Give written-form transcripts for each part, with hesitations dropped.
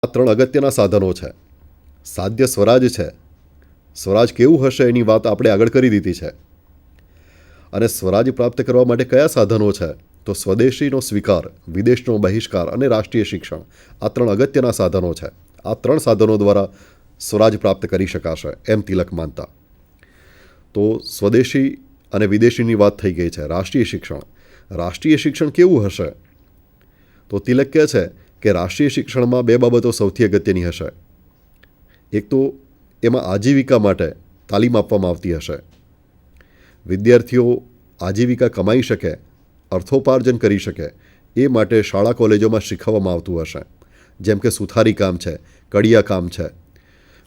આ ત્રણ અગત્યના સાધનો છે. સાધ્ય સ્વરાજ છે. સ્વરાજ કેવું હશે એની વાત આપણે આગળ કરી દીધી છે. અને સ્વરાજ પ્રાપ્ત કરવા માટે કયા સાધનો છે? તો સ્વદેશીનો સ્વીકાર, વિદેશનો બહિષ્કાર અને રાષ્ટ્રીય શિક્ષણ. આ ત્રણ અગત્યના સાધનો છે. આ ત્રણ સાધનો દ્વારા સ્વરાજ પ્રાપ્ત કરી શકાશે એમ તિલક માનતા. તો સ્વદેશી અને વિદેશીની વાત થઈ ગઈ છે. રાષ્ટ્રીય શિક્ષણ. રાષ્ટ્રીય શિક્ષણ કેવું હશે? તો તિલક કહે છે કે રાષ્ટ્રીય શિક્ષણમાં બે બાબતો સૌથી અગત્યની હશે. એક તો એમાં આજીવિકા માટે તાલીમ આપવામાં આવતી હશે. વિદ્યાર્થીઓ આજીવિકા કમાઈ શકે, અર્થોપાર્જન કરી શકે એ માટે શાળા કોલેજોમાં શીખવવામાં આવતું હશે. જેમ કે સુથારી કામ છે, કડિયા કામ છે,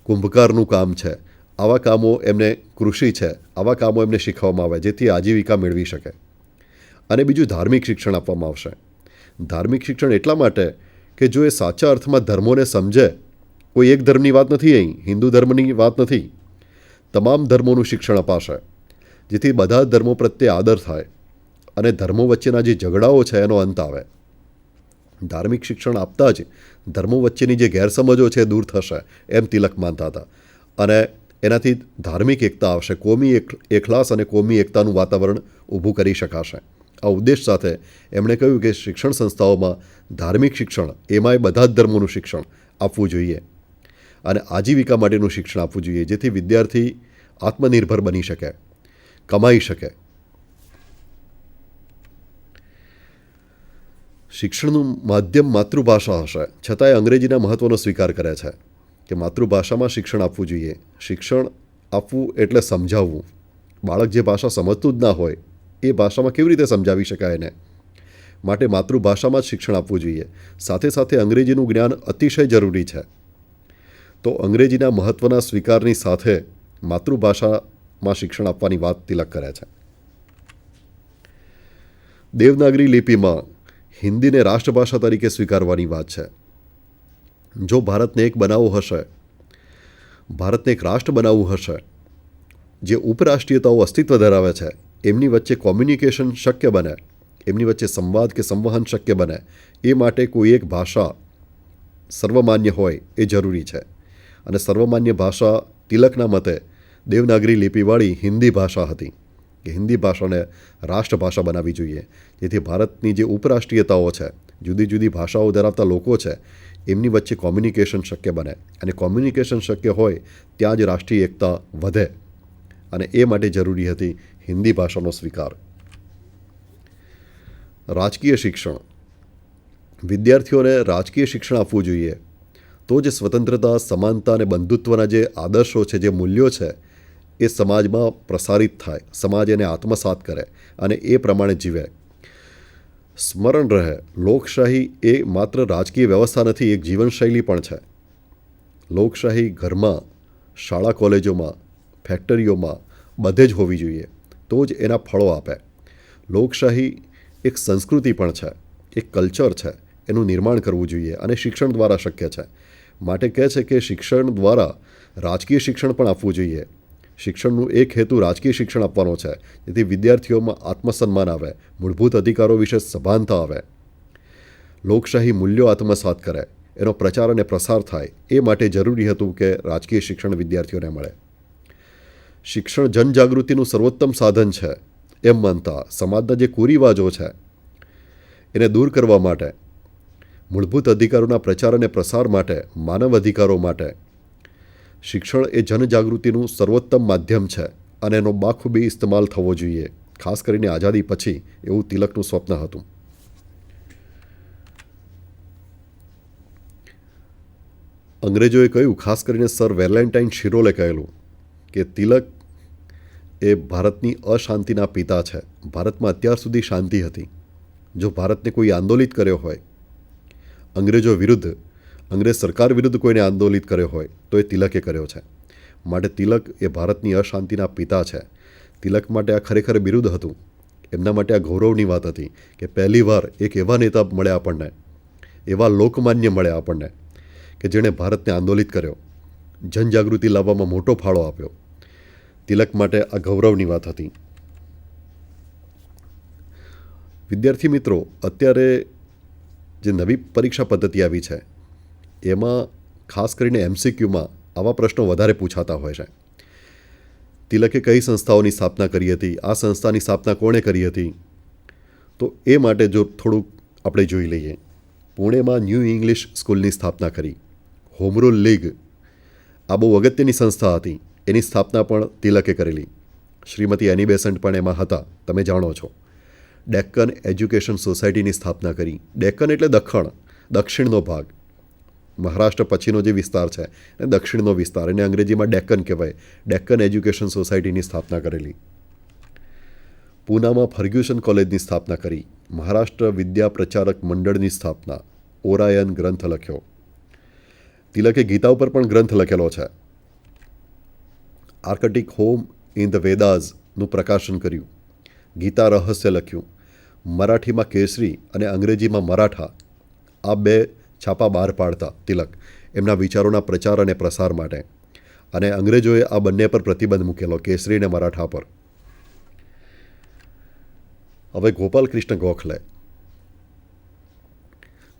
કુંભકારનું કામ છે. આવા કામો એમને, કૃષિ છે, આવા કામો એમને શીખવવામાં આવે જેથી આજીવિકા મેળવી શકે. અને બીજું ધાર્મિક શિક્ષણ આપવામાં આવશે. ધાર્મિક શિક્ષણ એટલા માટે કે જો એ સાચા અર્થમાં ધર્મોને સમજે, કોઈ એક ધર્મની વાત નથી, અહીં હિન્દુ ધર્મની વાત નથી, તમામ ધર્મોનું શિક્ષણ અપાશે જેથી બધા ધર્મો પ્રત્યે આદર થાય અને ધર્મો વચ્ચેના જે ઝઘડાઓ છે એનો અંત આવે. ધાર્મિક શિક્ષણ આપતા જ ધર્મો વચ્ચેની જે ગેરસમજો છે એ દૂર થશે એમ તિલક માનતા હતા. અને એનાથી ધાર્મિક એકતા આવશે, કોમી એકલાસ અને કોમી એકતાનું વાતાવરણ ઊભું કરી શકાશે. આ ઉદ્દેશ સાથે એમણે કહ્યું કે શિક્ષણ સંસ્થાઓમાં ધાર્મિક શિક્ષણ, એમાંય બધા જ ધર્મોનું શિક્ષણ આપવું જોઈએ અને આજીવિકા માટેનું શિક્ષણ આપવું જોઈએ જેથી વિદ્યાર્થી આત્મનિર્ભર બની શકે, કમાઈ શકે. શિક્ષણનું માધ્યમ માતૃભાષા હશે, છતાંય અંગ્રેજીના મહત્ત્વનો સ્વીકાર કરે છે કે માતૃભાષામાં શિક્ષણ આપવું જોઈએ. શિક્ષણ આપવું એટલે સમજાવવું. બાળક જે ભાષા સમજતું જ ના હોય એ ભાષામાં કેવી રીતે સમજાવી શકાય એને? માટે માતૃભાષામાં જ શિક્ષણ આપવું જોઈએ. સાથે સાથે અંગ્રેજીનું જ્ઞાન અતિશય જરૂરી છે. તો અંગ્રેજીના મહત્ત્વના સ્વીકારની સાથે માતૃભાષામાં શિક્ષણ આપવાની વાત તિલક કરે છે. દેવનાગરી લિપિમાં હિન્દીને રાષ્ટ્રભાષા તરીકે સ્વીકારવાની વાત છે. જો ભારતને એક બનાવવું હશે, ભારતને એક રાષ્ટ્ર બનાવવું હશે, જે ઉપરાષ્ટ્રીયતાઓ અસ્તિત્વ ધરાવે છે એમની વચ્ચે કોમ્યુનિકેશન શક્ય બને, એમની વચ્ચે સંવાદ કે સંવહન શક્ય બને, એ માટે કોઈ એક ભાષા સર્વમાન્ય હોય એ જરૂરી છે. અને સર્વમાન્ય ભાષા તિલકના મતે દેવનાગરી લિપિવાળી હિન્દી ભાષા હતી કે હિન્દી ભાષાને રાષ્ટ્રભાષા બનાવવી જોઈએ જેથી ભારતની જે ઉપરાષ્ટ્રીયતાઓ છે, જુદી જુદી ભાષાઓ ધરાવતા લોકો છે, એમની વચ્ચે કોમ્યુનિકેશન શક્ય બને. અને કોમ્યુનિકેશન શક્ય હોય ત્યાં જ રાષ્ટ્રીય એકતા વધે અને એ માટે જરૂરી હતી હિન્દી ભાષાનો સ્વીકાર. રાજકીય શિક્ષણ. વિદ્યાર્થીઓને રાજકીય શિક્ષણ આપવું જોઈએ તો જ સ્વતંત્રતા, સમાનતા અને બંધુત્વના જે આદર્શો છે, જે મૂલ્યો છે એ સમાજમાં પ્રસારિત થાય, સમાજ એને આત્મસાત કરે અને એ પ્રમાણે જીવે. સ્મરણ રહે, લોકશાહી એ માત્ર રાજકીય વ્યવસ્થા નથી, એક જીવનશૈલી પણ છે. લોકશાહી ઘરમાં, શાળા કોલેજોમાં, ફેક્ટરીઓમાં બધે જ હોવી જોઈએ તો જ એના ફળો આપે. લોકશાહી એક સંસ્કૃતિ પણ છે, એક કલ્ચર છે, એનું નિર્માણ કરવું જોઈએ અને શિક્ષણ દ્વારા શક્ય છે. માટે કહે છે કે શિક્ષણ દ્વારા રાજકીય શિક્ષણ પણ આપવું જોઈએ. શિક્ષણનું એક હેતુ રાજકીય શિક્ષણ આપવાનો છે જેથી વિદ્યાર્થીઓમાં આત્મસન્માન આવે, મૂળભૂત અધિકારો વિશે સભાનતા આવે, લોકશાહી મૂલ્યો આત્મસાત કરે, એનો પ્રચાર અને પ્રસાર થાય. એ માટે જરૂરી હતું કે રાજકીય શિક્ષણ વિદ્યાર્થીઓને મળે. શિક્ષણ જનજાગૃતિનું સર્વોત્તમ સાધન છે એમ માનતા સમાજના જે કુરિવાજો છે એને દૂર કરવા માટે, મૂળભૂત અધિકારોના પ્રચાર અને પ્રસાર માટે, માનવ અધિકારો માટે શિક્ષણ એ જનજાગૃતિનું સર્વોત્તમ માધ્યમ છે અને એનો બાખૂબી ઇસ્તેમાલ થવો જોઈએ, ખાસ કરીને આઝાદી પછી એવું તિલકનું સ્વપ્ન હતું. અંગ્રેજોએ કહ્યું, ખાસ કરીને સર વેલેન્ટાઇન શિરોલે કહેલું કે તિલક એ ભારતની અશાંતિના પિતા છે. ભારતમાં અત્યાર સુધી શાંતિ હતી. જો ભારતને કોઈ આંદોલિત કર્યો હોય, અંગ્રેજો વિરુદ્ધ, અંગ્રેજ સરકાર વિરુદ્ધ કોઈને આંદોલિત કર્યો હોય તો એ તિલકે કર્યો છે. માટે તિલક એ ભારતની અશાંતિના પિતા છે. તિલક માટે આ ખરેખર બિરુદ હતું. એમના માટે આ ગૌરવની વાત હતી કે પહેલીવાર એક એવા નેતા મળ્યા આપણને, એવા લોકમાન્ય મળ્યા આપણને કે જેણે ભારતને આંદોલિત કર્યો, જનજાગૃતિ લાવવામાં મોટો ફાળો આપ્યો. તિલક માટે આ ગૌરવની વાત હતી. વિદ્યાર્થી મિત્રો, અત્યારે જે નવી પરીક્ષા પદ્ધતિ આવી છે એમાં ખાસ કરીને MCQમાં આવા પ્રશ્નો વધારે પૂછાતા હોય છે. તિલકે કઈ સંસ્થાઓની સ્થાપના કરી હતી, આ સંસ્થાની સ્થાપના કોણે કરી હતી, તો એ માટે જો થોડુંક આપણે જોઈ લઈએ. પુણેમાં ન્યૂ ઇંગ્લિશ સ્કૂલની સ્થાપના કરી. હોમ રૂલ લીગ આ બહુ અગત્યની સંસ્થા હતી, એની સ્થાપના પણ તિલકે કરેલી. શ્રીમતી એની બેસન્ટ પણ એમાં હતા, તમે જાણો છો. ડેક્કન એજ્યુકેશન સોસાયટીની સ્થાપના કરી. ડેક્કન એટલે દક્ષિણનો ભાગ. મહારાષ્ટ્ર પછીનો જે વિસ્તાર છે એ દક્ષિણનો વિસ્તાર, એને અંગ્રેજીમાં ડેક્કન કહેવાય. ડેક્કન એજ્યુકેશન સોસાયટીની સ્થાપના કરેલી. પૂનામાં ફર્ગ્યુસન કોલેજની સ્થાપના કરી. મહારાષ્ટ્ર વિદ્યા પ્રચારક મંડળની સ્થાપના. ઓરાયન ગ્રંથ લખ્યો. તિલકે ગીતા ઉપર પણ ગ્રંથ લખેલો છે. આર્કટિક હોમ ઇન ધ વેદાઝનું પ્રકાશન કર્યું. ગીતા રહસ્ય લખ્યું. મરાઠીમાં કેસરી અને અંગ્રેજીમાં મરાઠા આ 2 છાપા બહાર પાડતા તિલક એમના વિચારોના પ્રચાર અને પ્રસાર માટે. અને અંગ્રેજોએ આ બંને પર પ્રતિબંધ મૂકેલો, કેસરી અને મરાઠા પર. હવે ગોપાલ કૃષ્ણ ગોખલે.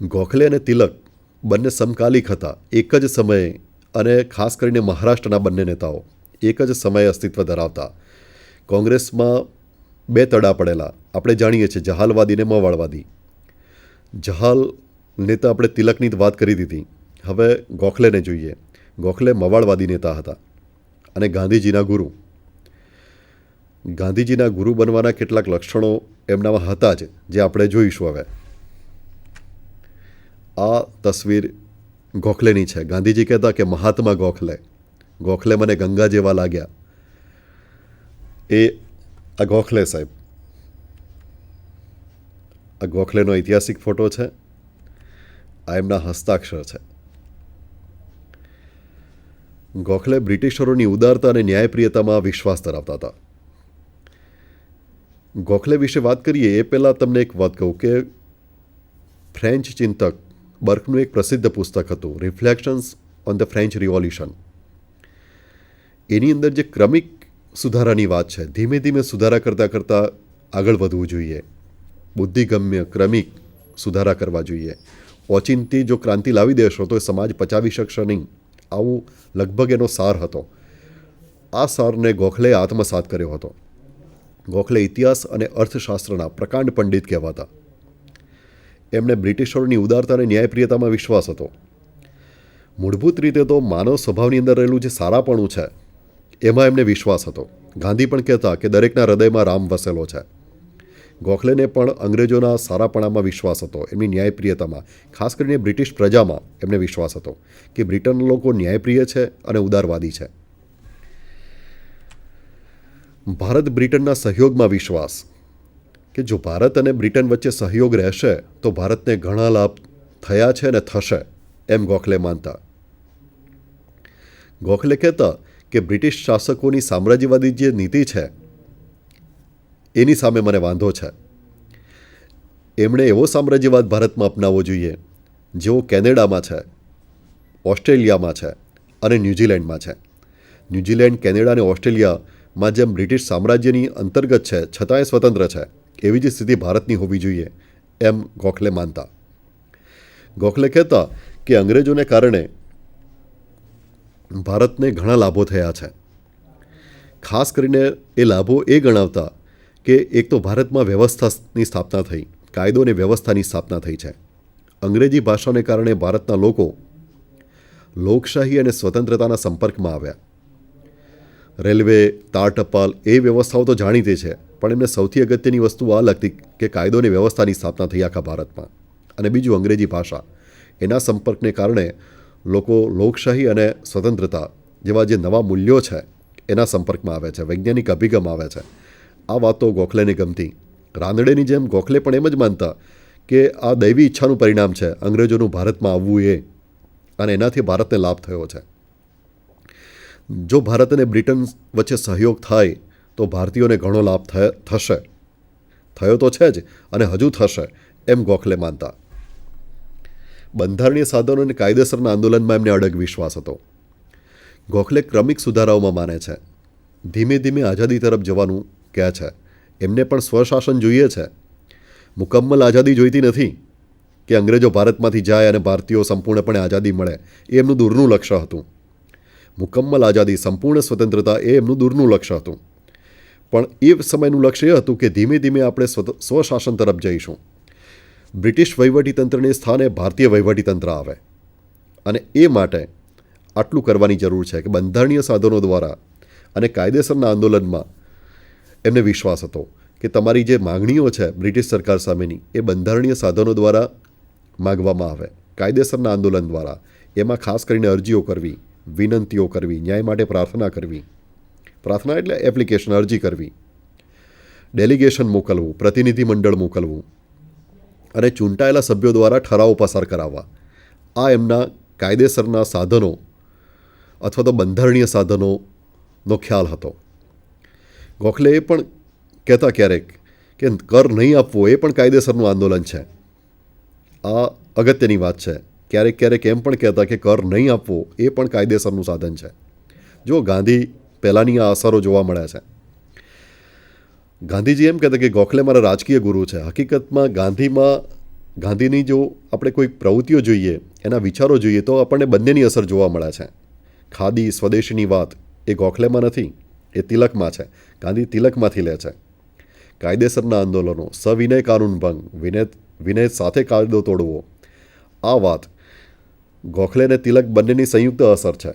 ગોખલે અને તિલક બંને સમકાલિક હતા, એક જ સમયે, અને ખાસ કરીને મહારાષ્ટ્રના બંને નેતાઓ એક જ સમયે અસ્તિત્વ ધરાવતા. કોંગ્રેસમાં 2 તડા પડેલા આપણે જાણીએ છીએ, જહાલવાદી અને મવાળવાદી. જહાલ નેતા આપણે તિલકની વાત કરી દીધી. હવે ગોખલેને જોઈએ. ગોખલે મવાળવાદી નેતા હતા અને ગાંધીજીના ગુરુ. ગાંધીજીના ગુરુ બનવાના કેટલાક લક્ષણો એમનામાં હતા જ, જે આપણે જોઈશું. હવે આ તસવીર ગોખલેની છે. ગાંધીજી કહેતા કે મહાત્મા ગોખલે, ગોખલે મને ગંગા જેવા લાગ્યા. એ આ ગોખલે સાહેબ, આ ગોખલેનો ઐતિહાસિક ફોટો છે. આ એમના હસ્તાક્ષર છે. ગોખલે બ્રિટિશરોની ઉદારતા અને ન્યાયપ્રિયતામાં વિશ્વાસ ધરાવતા હતા. ગોખલે વિશે વાત કરીએ એ પહેલાં તમને એક વાત કહું કે ફ્રેન્ચ ચિંતક બર્કનું એક પ્રસિદ્ધ પુસ્તક હતું, reflections on the French revolution. એની અંદર જે ક્રમિક સુધારાની વાત છે, ધીમે ધીમે સુધારા કરતાં કરતાં આગળ વધવું જોઈએ. બુદ્ધિગમ્ય ક્રમિક સુધારા કરવા જોઈએ. ઓચિંતી જો ક્રાંતિ લાવી દેશો તો એ સમાજ પચાવી શકશે નહીં. આવું લગભગ એનો સાર હતો. આ સારને ગોખલેએ આત્મસાત કર્યો હતો. ગોખલે ઇતિહાસ અને અર્થશાસ્ત્રના પ્રકાંડ પંડિત કહેવાતા. એમને બ્રિટિશરોની ઉદારતા અને ન્યાયપ્રિયતામાં વિશ્વાસ હતો. મૂળભૂત રીતે તો માનવ સ્વભાવની અંદર રહેલું જે સારાપણું છે એમાં એમને વિશ્વાસ હતો. ગાંધી પણ કહેતા કે દરેકના હૃદયમાં રામ વસેલો છે. ગોખલેને પણ અંગ્રેજોના સારાપણામાં વિશ્વાસ હતો, એમની ન્યાયપ્રિયતામાં. ખાસ કરીને બ્રિટિશ પ્રજામાં એમને વિશ્વાસ હતો કે બ્રિટનના લોકો ન્યાયપ્રિય છે અને ઉદારવાદી છે. ભારત બ્રિટનના સહયોગમાં વિશ્વાસ, કે જો ભારત અને બ્રિટન વચ્ચે સહયોગ રહેશે તો ભારતને ઘણા લાભ થયા છે અને થશે, એમ ગોખલે માનતા. ગોખલે કહેતા કે બ્રિટિશ શાસકોની સામ્રાજ્યવાદી જે નીતિ છે એની સામે મને વાંધો છે. એમણે એવો સામ્રાજ્યવાદ ભારતમાં અપનાવવો જોઈએ જેવો કેનેડામાં છે, ઓસ્ટ્રેલિયામાં છે અને ન્યૂઝીલેન્ડમાં છે. ન્યૂઝીલેન્ડ, કેનેડા અને ઓસ્ટ્રેલિયામાં જેમ બ્રિટિશ સામ્રાજ્યની અંતર્ગત છે છતાંય સ્વતંત્ર છે, એવી જ સ્થિતિ ભારતની હોવી જોઈએ, એમ ગોખલે માનતા. ગોખલે કહેતા કે અંગ્રેજોને કારણે ભારતને ઘણા લાભો થયા છે. ખાસ કરીને એ લાભો એ ગણાવતા કે એક તો ભારતમાં વ્યવસ્થાની સ્થાપના થઈ, કાયદો અને વ્યવસ્થાની સ્થાપના થઈ છે. અંગ્રેજી ભાષાને કારણે ભારતના લોકો લોકશાહી અને સ્વતંત્રતાના સંપર્કમાં આવ્યા. રેલવે, તાર ટપાલ એ વ્યવસ્થાઓ તો જાણીતી છે, પણ એમને સૌથી અગત્યની વસ્તુ આ લાગતી કે કાયદો અને વ્યવસ્થાની સ્થાપના થઈ આખા ભારતમાં. અને બીજું અંગ્રેજી ભાષા, એના સંપર્કને કારણે લોકો લોકશાહી અને સ્વતંત્રતા જેવા જે નવા મૂલ્યો છે એના સંપર્કમાં આવે છે, વૈજ્ઞાનિક અભિગમ આવે છે. આ વાતો ગોખલેને ગમતી. રાનડેની જેમ ગોખલે પણ એમ જ માનતા કે આ દૈવી ઈચ્છાનું પરિણામ છે અંગ્રેજોનું ભારતમાં આવવું એ, અને એનાથી ભારતને લાભ થયો છે. જો ભારત અને બ્રિટન વચ્ચે સહયોગ થાય તો ભારતીયોને ઘણો લાભ થશે, થયો તો છે જ અને હજુ થશે, એમ ગોખલે માનતા. બંધારણીય સાધનો અને કાયદેસરના આંદોલનમાં એમને અડગ વિશ્વાસ હતો. ગોખલે ક્રમિક સુધારાઓમાં માને છે. ધીમે ધીમે આઝાદી તરફ જવાનું કહે છે. એમને પણ સ્વશાસન જોઈએ છે, મુકમ્મલ આઝાદી જોઈતી નથી. કે અંગ્રેજો ભારતમાંથી જાય અને ભારતીયો સંપૂર્ણપણે આઝાદી મળે, એ એમનું દૂરનું લક્ષ્ય હતું. મુકમ્મલ આઝાદી, સંપૂર્ણ સ્વતંત્રતા એ એમનું દૂરનું લક્ષ્ય હતું. પણ એ સમયનું લક્ષ્ય એ હતું કે ધીમે ધીમે આપણે સ્વશાસન તરફ જઈશું. બ્રિટિશ વહીવટીતંત્રને સ્થાને ભારતીય વહીવટીતંત્ર આવે. અને એ માટે આટલું કરવાની જરૂર છે કે બંધારણીય સાધનો દ્વારા અને કાયદેસરના આંદોલનમાં એમને વિશ્વાસ હતો કે તમારી જે માગણીઓ છે બ્રિટિશ સરકાર સામેની, એ બંધારણીય સાધનો દ્વારા માગવામાં આવે, કાયદેસરના આંદોલન દ્વારા. એમાં ખાસ કરીને અરજીઓ કરવી, વિનંતીઓ કરવી, ન્યાય માટે પ્રાર્થના કરવી. પ્રાર્થના એટલે એપ્લિકેશન, અરજી કરવી, ડેલિગેશન મોકલવું, પ્રતિનિધિ મંડળ મોકલવું અને ચૂંટાયેલા સભ્યો દ્વારા ઠરાવો પસાર કરાવવા. આ એમના કાયદેસરના સાધનો અથવા તો બંધારણીય સાધનોનો ખ્યાલ હતો. ગોખલે એ પણ કહેતા ક્યારેક કે કર નહીં આપવો એ પણ કાયદેસરનું આંદોલન છે. આ અગત્યની વાત છે. ક્યારેક ક્યારેક એમ પણ કહેતા કે કર નહીં આપવો એ પણ કાયદેસરનું સાધન છે. જો ગાંધી પહેલાંની આ અસરો જોવા મળ્યા છે. ગાંધીજી એમ કહેતા કે ગોખલે મારા રાજકીય ગુરુ છે. હકીકતમાં ગાંધીની જો આપણે કોઈ પ્રવૃત્તિઓ જોઈએ, એના વિચારો જોઈએ તો આપણને બંનેની અસર જોવા મળે છે. ખાદી, સ્વદેશીની વાત એ ગોખલેમાં નથી, એ તિલકમાં છે. ગાંધી તિલકમાંથી લે છે. કાયદેસરના આંદોલનો, સવિનય કાનૂન ભંગ, વિનય સાથે કાયદો તોડવો, આ વાત ગોખલે અને તિલક બંનેની સંયુક્ત અસર છે.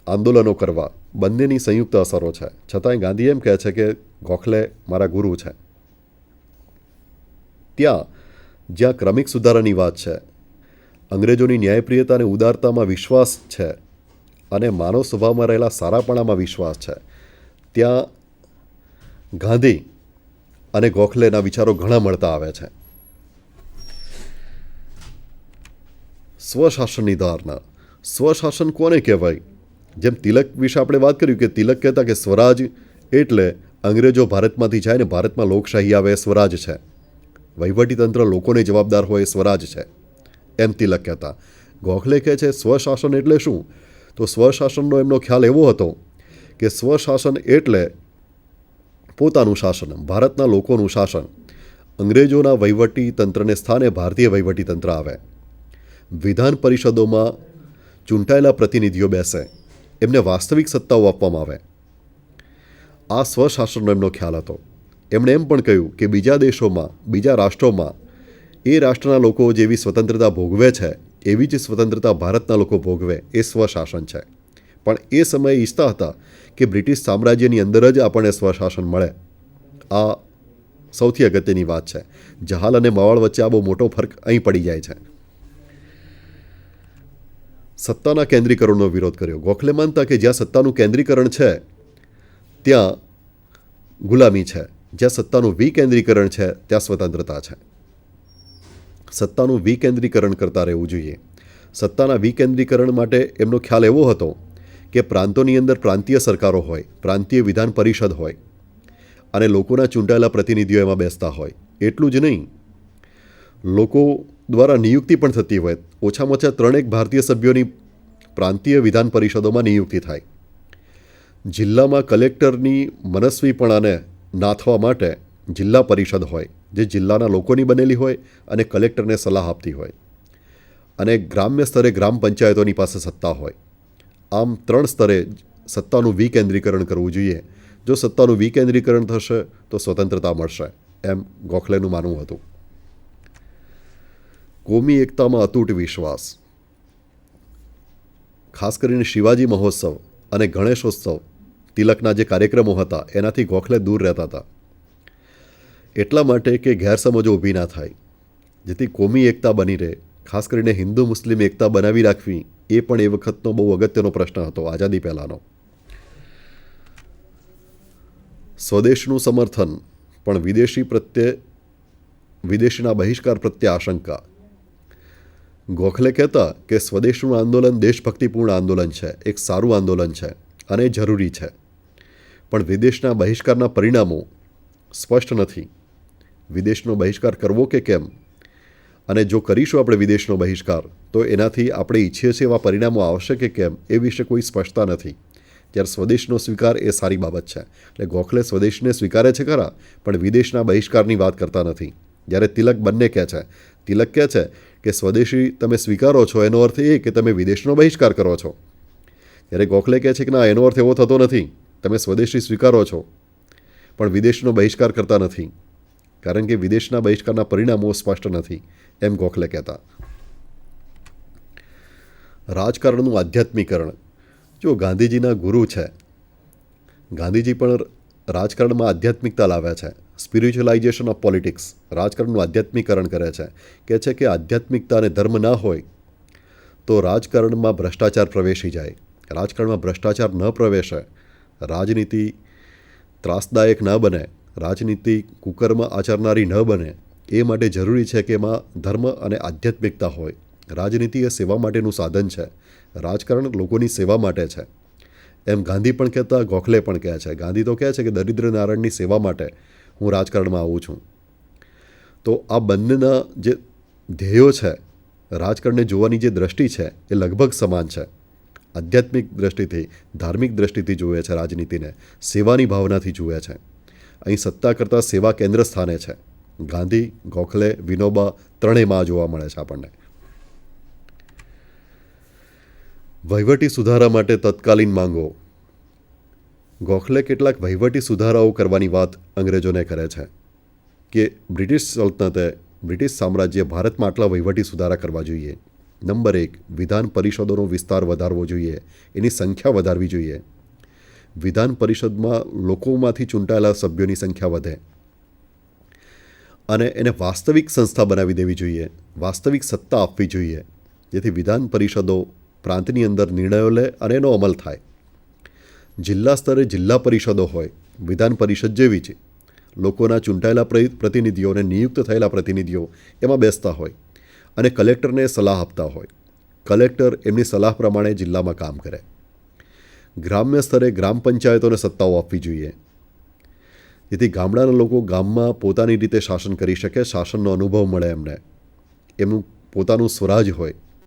આંદોલનો કરવા બંનેની સંયુક્ત અસરો છે. છતાંય ગાંધી એમ કહે છે કે ગોખલે મારા ગુરુ છે. જ્યાં ક્રમિક સુધારાની વાત છે, અંગ્રેજોની ન્યાયપ્રિયતા અને ઉદારતામાં વિશ્વાસ છે અને માનવ સ્વભાવમાં રહેલા સારાપણામાં વિશ્વાસ છે, ત્યાં ગાંધી અને ગોખલેના વિચારો ઘણા મળતા આવે છે. સ્વશાસનની ધારણા. સ્વશાસન કોને કહેવાય? જેમ તિલક વિશે આપણે વાત કર્યું કે તિલક કહેતા કે સ્વરાજ એટલે અંગ્રેજો ભારતમાંથી જાય ને ભારતમાં લોકશાહી આવે, એ સ્વરાજ છે. વહીવટીતંત્ર લોકોને જવાબદાર હોય, એ સ્વરાજ છે, એમ તિલક કહેતા. ગોખલે કહે છે સ્વશાસન એટલે શું? તો સ્વશાસનનો એમનો ખ્યાલ એવો હતો કે સ્વશાસન એટલે પોતાનું શાસન, ભારતના લોકોનું શાસન. અંગ્રેજોના વહીવટીતંત્રને સ્થાને ભારતીય વહીવટીતંત્ર આવે. વિધાન પરિષદોમાં ચૂંટાયેલા પ્રતિનિધિઓ બેસે, એમને વાસ્તવિક સત્તાઓ આપવામાં આવે. આ સ્વશાસનનો એમનો ખ્યાલ હતો. એમણે એમ પણ કહ્યું કે બીજા દેશોમાં, બીજા રાષ્ટ્રોમાં એ રાષ્ટ્રના લોકો જેવી સ્વતંત્રતા ભોગવે છે એવી જ સ્વતંત્રતા ભારતના લોકો ભોગવે, એ સ્વશાસન છે. પણ એ સમયે ઈચ્છતા હતા કે બ્રિટિશ સામ્રાજ્યની અંદર જ આપણને સ્વશાસન મળે. આ સૌથી અગત્યની વાત છે. જહાલ અને મવાળ વચ્ચે આ બહુ મોટો ફરક અહીં પડી જાય છે. સત્તાના કેન્દ્રીકરણનો વિરોધ કર્યો. ગોખલે માનતા કે જ્યાં સત્તાનું કેન્દ્રીકરણ છે ત્યાં ગુલામી છે, જ્યાં સત્તાનું વિકેન્દ્રીકરણ છે ત્યાં સ્વતંત્રતા છે. સત્તાનું વિકેન્દ્રીકરણ કરતા રહેવું જોઈએ. સત્તાના વિકેન્દ્રીકરણ માટે એમનો ખ્યાલ એવો હતો કે પ્રાંતોની અંદર પ્રાંતીય સરકારો હોય, પ્રાંતીય વિધાન પરિષદ હોય અને લોકોના ચૂંટાયેલા પ્રતિનિધિઓ એમાં બેસતા હોય. એટલું જ નહીં, લોકો દ્વારા નિયુક્તિ પણ થતી હોય. ઓછામાં ઓછા 3 ભારતીય સભ્યોની પ્રાંતીય વિધાન પરિષદોમાં નિયુક્તિ થાય. જિલ્લામાં કલેક્ટરની મનસ્વીપણાને નાથવા માટે જિલ્લા પરિષદ હોય, જે જિલ્લાના લોકોની બનેલી હોય અને કલેક્ટરને સલાહ આપતી હોય. અને ગ્રામ્ય સ્તરે ગ્રામ પંચાયતોની પાસે સત્તા હોય. આમ 3 સ્તરે સત્તાનું વિકેન્દ્રીકરણ કરવું જોઈએ. જો સત્તાનું વિકેન્દ્રીકરણ થશે તો સ્વતંત્રતા મળશે, એમ ગોખલેનું માનવું હતું. કોમી એકતામાં અતૂટ વિશ્વાસ. ખાસ કરીને શિવાજી મહોત્સવ અને ગણેશોત્સવ, તિલકના જે કાર્યક્રમો હતા એનાથી ગોખલે દૂર રહેતા હતા. એટલા માટે કે ગેરસમજો ઊભી ના થાય, જેથી કોમી એકતા બની રહે. ખાસ કરીને હિન્દુ મુસ્લિમ એકતા બનાવી રાખવી એ પણ એ વખતનો બહુ અગત્યનો પ્રશ્ન હતો, આઝાદી પહેલાંનો. સ્વદેશનું સમર્થન પણ વિદેશીના બહિષ્કાર પ્રત્યે આશંકા. ગોખલે કહેતા કે સ્વદેશનું આંદોલન દેશભક્તિપૂર્ણ આંદોલન છે, એક સારું આંદોલન છે અને જરૂરી છે. પણ વિદેશના બહિષ્કારના પરિણામો સ્પષ્ટ નથી. વિદેશનો બહિષ્કાર કરવો કે કેમ, અને જો કરીશું આપણે વિદેશનો બહિષ્કાર તો એનાથી આપણે ઈચ્છીએ છીએ એવા પરિણામો આવશે કે કેમ, એ વિશે કોઈ સ્પષ્ટતા નથી. જ્યારે સ્વદેશનો સ્વીકાર એ સારી બાબત છે. એટલે ગોખલે સ્વદેશને સ્વીકારે છે ખરા, પણ વિદેશના બહિષ્કારની વાત કરતા નથી. જ્યારે તિલક બંને કહે છે, તિલક કહે છે કે સ્વદેશી તમે સ્વીકારો છો એનો અર્થ એ કે તમે વિદેશનો બહિષ્કાર કરો છો. ત્યારે ગોખલે કહે છે કે ના, એનો અર્થ એવો થતો નથી. તમે સ્વદેશી સ્વીકારો છો પણ વિદેશનો બહિષ્કાર કરતા નથી, કારણ કે વિદેશના બહિષ્કારના પરિણામો સ્પષ્ટ નથી, એમ ગોખલે કહેતા. રાજકારણનું આધ્યાત્મિકરણ. જો ગાંધીજીના ગુરુ છે, ગાંધીજી પણ રાજકારણમાં આધ્યાત્મિકતા લાવ્યા છે. સ્પિરિચ્યુઅલાઇઝેશન ઓફ પોલિટિક્સ, રાજકારણનું આધ્યાત્મિકરણ કરે છે. કહે છે કે આધ્યાત્મિકતા અને ધર્મ ના હોય તો રાજકારણમાં ભ્રષ્ટાચાર પ્રવેશી જાય. રાજકારણમાં ભ્રષ્ટાચાર ન પ્રવેશે, રાજનીતિ ત્રાસદાયક ન બને, રાજનીતિ કુકર્મ આચરનારી ન બને, એ માટે જરૂરી છે કે એમાં ધર્મ અને આધ્યાત્મિકતા હોય. રાજનીતિ એ સેવા માટેનું સાધન છે, રાજકારણ લોકોની સેવા માટે છે, એમ ગાંધી પણ કહેતા, ગોખલે પણ કહે છે. ગાંધી તો કહે છે કે દરિદ્ર નારાયણની સેવા માટે હું રાજકારણમાં આવું છું. તો આ બંનેના જે ધ્યેયો છે, રાજકારણને જોવાની જે દ્રષ્ટિ છે એ લગભગ સમાન છે. આધ્યાત્મિક દ્રષ્ટિથી, ધાર્મિક દ્રષ્ટિથી જુએ છે રાજનીતિને, સેવાની ભાવનાથી જુએ છે. અહીં સત્તા કરતાં સેવા કેન્દ્ર સ્થાને છે. ગાંધી, ગોખલે, વિનોબા ત્રણેયમાં જોવા મળે છે આપણને. વહીવટી સુધારા માટે તત્કાલીન માંગો. ગોખલે કેટલાક વહીવટી સુધારાઓ કરવાની વાત અંગ્રેજોને કરે છે કે બ્રિટિશ સલ્તનતે, બ્રિટિશ સામ્રાજ્ય ભારતમાં આટલા વહીવટી સુધારા કરવા જોઈએ. નંબર 1, વિધાન પરિષદોનો વિસ્તાર વધારવો જોઈએ, એની સંખ્યા વધારવી જોઈએ. વિધાન પરિષદમાં લોકોમાંથી ચૂંટાયેલા સભ્યોની સંખ્યા વધે અને એને વાસ્તવિક સંસ્થા બનાવી દેવી જોઈએ, વાસ્તવિક સત્તા આપવી જોઈએ, જેથી વિધાન પરિષદો પ્રાંતની અંદર નિર્ણયો લે અને એનો અમલ થાય. જિલ્લા સ્તરે જિલ્લા પરિષદો હોય, વિધાન પરિષદ જેવી છે. લોકોના ચૂંટાયેલા પ્રતિનિધિઓ અને નિયુક્ત થયેલા પ્રતિનિધિઓ એમાં બેસતા હોય અને કલેક્ટરને સલાહ આપતા હોય. કલેક્ટર એમની સલાહ પ્રમાણે જિલ્લામાં કામ કરે. ગ્રામ્ય સ્તરે ગ્રામ પંચાયતોને સત્તાઓ આપવી જોઈએ, જેથી ગામડાના લોકો ગામમાં પોતાની રીતે શાસન કરી શકે, શાસનનો અનુભવ મળે એમને, એમનું પોતાનું સ્વરાજ હોય.